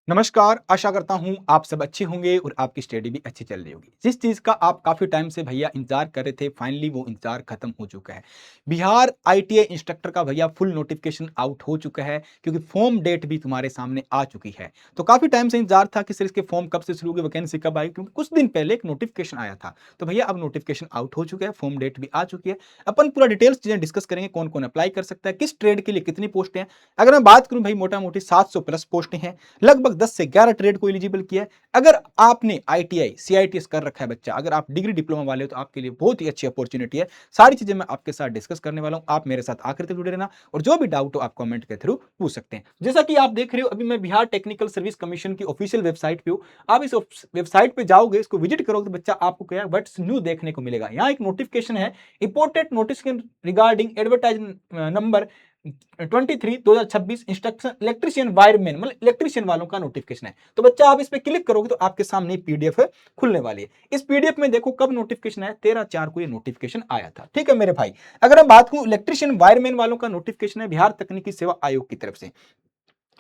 नमस्कार, आशा करता हूँ आप सब अच्छे होंगे और आपकी स्टडी भी अच्छी चल रही होगी। जिस चीज़ का आप काफ़ी टाइम से भैया इंतज़ार कर रहे थे, फाइनली वो इंतज़ार खत्म हो चुका है। बिहार आईटीआई इंस्ट्रक्टर का भैया फुल नोटिफ़िकेशन आउट हो चुका है क्योंकि फॉर्म डेट भी तुम्हारे सामने आ चुकी है। तो काफ़ी टाइम से इंतज़ार था कि सर इसके फॉर्म कब से शुरू होंगे, वैकेंसी कब आएगी, क्योंकि कुछ दिन पहले एक नोटिफ़िकेशन आया था। तो भैया अब नोटिफ़िकेशन आउट हो चुका है, फॉर्म डेट भी आ चुकी है। अपन पूरा डिटेल्स चीज़ें डिस्कस करेंगे, कौन-कौन अप्लाई कर सकता है, किस ट्रेड के लिए कितनी पोस्टें हैं। अगर मैं बात करूँ भई मोटा-मोटी 700 प्लस पोस्टें हैं। लगभग 10 से 11 ट्रेड को एलिजिबल किया है। अगर आपने आईटीआई, सीआईटीएस कर रखा है बच्चा, अगर आप डिग्री डिप्लोमा वाले हो तो आपके लिए बहुत ही अच्छी अपॉर्चुनिटी है। सारी चीजें मैं आपके साथ डिस्कस करने वाला हूं। आप मेरे साथ आखिर तक जुड़े रहना और जो भी डाउट हो आप कमेंट के थ्रू पूछ सकते हैं। जैसा कि आप देख रहे हो, अभी मैं बिहार टेक्निकल सर्विस कमीशन की ऑफिशियल वेबसाइट पे हूं। आप इस वेबसाइट पे जाओगे, इसको विजिट करोगे तो बच्चा आपको क्या है, व्हाट्स न्यू देखने को मिलेगा। यहाँ एक नोटिफिकेशन है, imported notice regarding advertise number 23/2026 instruction electrician wireman, मतलब इलेक्ट्रिशियन वालों का नोटिफिकेशन है। तो बच्चा आप इस पे क्लिक करोगे तो आपके सामने पीडीएफ खुलने वाली है। इस पीडीएफ में देखो कब नोटिफिकेशन आया, 13/4 को ये नोटिफिकेशन आया था। ठीक है मेरे भाई। अगर मैं बात करूं इलेक्ट्रिशियन वायरमैन वालों का नोटिफिकेशन है बिहार तकनीकी सेवा आयोग की तरफ से।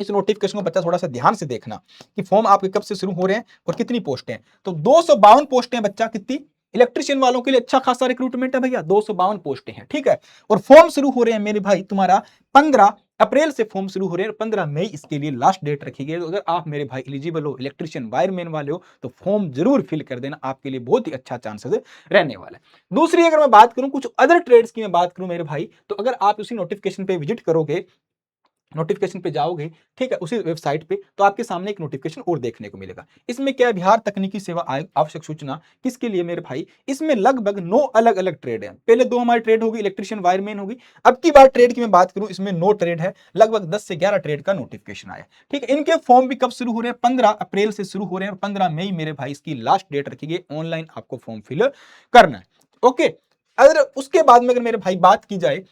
इस नोटिफिकेशन को बच्चा थोड़ा सा ध्यान से देखना कि फॉर्म आपके कब से शुरू हो रहे हैं और कितनी पोस्टें हैं। तो 252 पोस्टें बच्चा, कितनी इलेक्ट्रिशियन वालों के लिए अच्छा खासा रिक्रूटमेंट है भैया, 252 पोस्टें हैं। ठीक है। और फॉर्म शुरू हो रहे हैं मेरे भाई तुम्हारा 15 अप्रैल से फॉर्म शुरू हो रहे हैं, 15 मई इसके लिए लास्ट डेट रखी गई है। तो अगर आप मेरे भाई एलिजिबल हो, इलेक्ट्रिशियन वायरमैन वाले हो, तो फॉर्म जरूर फिल कर देना, आपके लिए बहुत ही अच्छा चांसेस रहने वाला है। दूसरी अगर मैं बात करूं कुछ अदर ट्रेड्स की मैं बात करूं मेरे भाई, तो अगर आप उसी नोटिफिकेशन पे विजिट करोगे, नोटिफिकेशन पे जाओगे, ठीक है, उसी वेबसाइट पे, तो आपके सामने एक नोटिफिकेशन और देखने को मिलेगा। इसमें क्या है, बिहार तकनीकी सेवा आयोग आवश्यक सूचना किसके लिए मेरे भाई, इसमें लगभग 9 अलग अलग ट्रेड है। पहले 2 हमारी ट्रेड होगी, इलेक्ट्रिशियन वायरमैन होगी। अब की बार ट्रेड की मैं बात करूं, इसमें 9 ट्रेड है, लगभग 10 से 11 ट्रेड का नोटिफिकेशन आया। ठीक है। इनके फॉर्म भी कब शुरू हो रहे हैं, 15 अप्रैल से शुरू हो रहे हैं और 15 मई मेरे भाई इसकी लास्ट डेट रखी गई। ऑनलाइन आपको फॉर्म फिल करना है। ओके। अगर उसके बाद में अगर मेरे भाई बात की जाए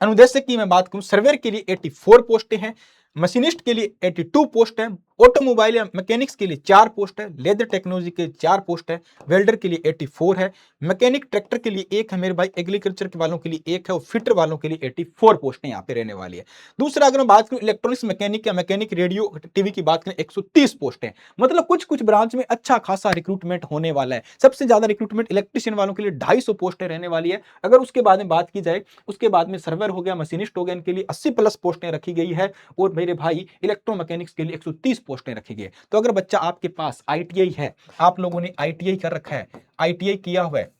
अनुदेशक की, मैं बात करूं सर्वेयर के लिए 84 पोस्टें हैं, मशीनिस्ट के लिए 82 पोस्ट है, ऑटोमोबाइल या मैकेनिक्स के लिए 4 पोस्ट है, लेदर टेक्नोलॉजी के 4 पोस्ट है, वेल्डर के लिए 84 है, मैकेनिक ट्रैक्टर के लिए 1 है मेरे भाई, एग्रीकल्चर के वालों के लिए 1 है और फिटर वालों के लिए 84 पोस्टें यहाँ पे रहने वाली है। दूसरा अगर मैं बात करूं इलेक्ट्रॉनिक्स मैकेनिक या मैकेनिक रेडियो टीवी की बात करें, 130 पोस्टें, मतलब कुछ कुछ ब्रांच में अच्छा खासा रिक्रूटमेंट होने वाला है। सबसे ज्यादा रिक्रूटमेंट इलेक्ट्रिशियन वालों के लिए 250 पोस्टें रहने वाली है। अगर उसके बाद में बात की जाए, उसके बाद में सर्वर हो गया, मशीनिस्ट हो गया, इनके लिए 80 प्लस पोस्टें रखी गई है और मेरे भाई इलेक्ट्रोमैकेनिक्स के लिए 130 पोस्टें रखी गई है। तो अगर बच्चा आपके पास आईटीआई है, आप लोगों ने आईटीआई कर रखा है, आईटीआई किया हुआ है,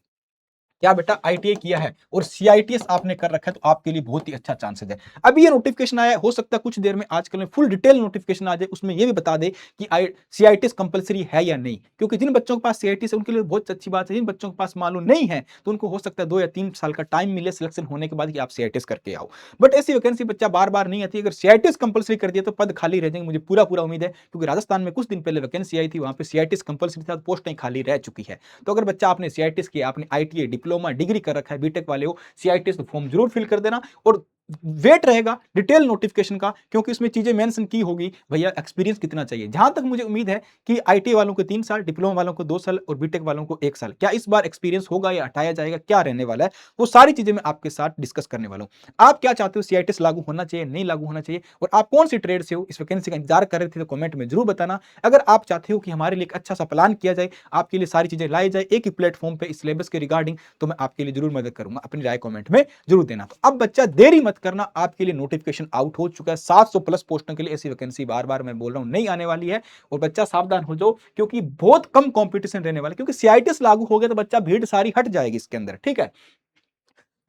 क्या बेटा आईटीआई किया है और सीआईटीएस आपने कर रखा है, तो आपके लिए बहुत ही अच्छा चांसेस है। अभी ये नोटिफिकेशन आया है, हो सकता है कुछ देर में आजकल में फुल डिटेल नोटिफिकेशन आ जाए, उसमें ये भी बता दे कि सीआईटीएस कंपलसरी है या नहीं। क्योंकि जिन बच्चों के पास सीआईटीएस है उनके लिए बहुत अच्छी बात है, जिन बच्चों के पास मालूम नहीं है तो उनको हो सकता है 2 या 3 साल का टाइम मिले सिलेक्शन होने के बाद कि आप सीआईटीएस करके आओ। बट ऐसी वैकेंसी बच्चा बार बार नहीं आती। अगर सीआईटीएस कंपलसरी कर दिया तो पद खाली रह जाएंगे, मुझे पूरा पूरा उम्मीद है, क्योंकि राजस्थान में कुछ दिन पहले वैकेंसी आई थी, वहां पे सीआईटीएस कंपलसरी था, पोस्टें खाली रह चुकी है। तो अगर बच्चा आपने सीआईटीएस किया, आपने आईटीआई डिप्लोमा डिग्री कर रखा है, बीटेक वाले हो, सीआईटीएस फॉर्म जरूर फिल कर देना और वेट रहेगा डिटेल नोटिफिकेशन का, क्योंकि इसमें चीजें मेंशन की होगी भैया एक्सपीरियंस कितना चाहिए। जहां तक मुझे उम्मीद है कि आईटी वालों को 3 साल, डिप्लोमा वालों को 2 साल और बीटेक वालों को 1 साल, क्या इस बार एक्सपीरियंस होगा या हटाया जाएगा, क्या रहने वाला है, वो सारी चीजें मैं आपके साथ डिस्कस करने वाला हूं। आप क्या चाहते हो, सीआईटीएस लागू होना चाहिए, नहीं लागू होना चाहिए, और आप कौन सी ट्रेड से हो, इस वैकेंसी का इंतजार कर रहे थे तो कमेंट में जरूर बताना। अगर आप चाहते हो कि हमारे लिए एक अच्छा सा प्लान किया जाए, आपके लिए सारी चीजें लाई जाए एक ही प्लेटफॉर्म पे इस सिलेबस के रिगार्डिंग, तो मैं आपके लिए जरूर मदद करूंगा। अपनी राय कमेंट में जरूर देना। तो अब बच्चा देरी मत करना, आपके लिए नोटिफिकेशन आउट हो चुका है। 700 प्लस पोस्टों के लिए ऐसी वैकेंसी बार बार मैं बोल रहा हूं नहीं आने वाली है, और बच्चा सावधान हो जाओ क्योंकि बहुत कम कंपटीशन रहने वाला है। क्योंकि सीआईटीएस लागू हो गया तो बच्चा भीड़ सारी हट जाएगी इसके अंदर। ठीक है।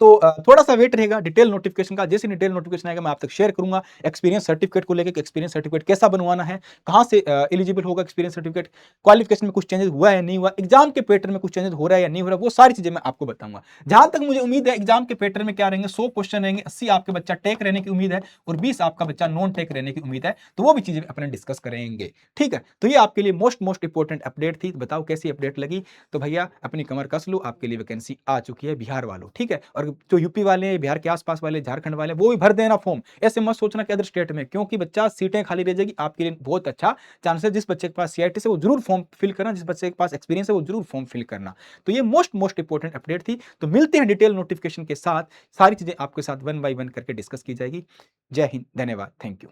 तो थोड़ा सा वेट रहेगा डिटेल नोटिफिकेशन का। जैसे डिटेल नोटिफिकेशन आएगा मैं आप तक शेयर करूंगा। एक्सपीरियंस सर्टिफिकेट को लेकर, एक्सपीरियंस सर्टिफिकेट कैसा बनवाना है, कहां से एलिजिबल होगा एक्सपीरियंस सर्टिफिकेट, क्वालिफिकेशन में कुछ चेंजेस हुआ है नहीं हुआ, एग्जाम के पैटर्न में कुछ चेंजेस हो रहा है या नहीं हो रहा है, वो सारी चीजें मैं आपको बताऊंगा। जहां तक मुझे उम्मीद है एग्जाम के पैटर्न में क्या रहेंगे, 100 क्वेश्चन रहेंगे, 80 आपके बच्चा टेक रहने की उम्मीद है और 20 आपका बच्चा नॉन टेक रहने की उम्मीद है। तो वो भी चीजें अपने डिस्कस करेंगे। ठीक है। तो ये आपके लिए मोस्ट इंपॉर्टेंट अपडेट थी। बताओ कैसी अपडेट लगी। तो भैया अपनी कमर कस लो, आपके लिए वैकेंसी आ चुकी है बिहार वालों। ठीक है। और जो यूपी वाले, बिहार के आसपास वाले, झारखंड वाले, वो भी भर देना फॉर्म। ऐसे मत सोचना कि अदर स्टेट में, क्योंकि बच्चा सीटें खाली रह जाएगी, आपके लिए बहुत अच्छा चांस है। जिस बच्चे के पास सीआईटी से वो जरूर फॉर्म फिल करना, जिस बच्चे के पास एक्सपीरियंस है वो जरूर फॉर्म फिल करना। तो ये मोस्ट इंपॉर्टेंट अपडेट थी। तो मिलते हैं डिटेल नोटिफिकेशन के साथ, सारी चीजें आपके साथ वन बाय वन करके डिस्कस की जाएगी। जय हिंद, धन्यवाद, थैंक यू।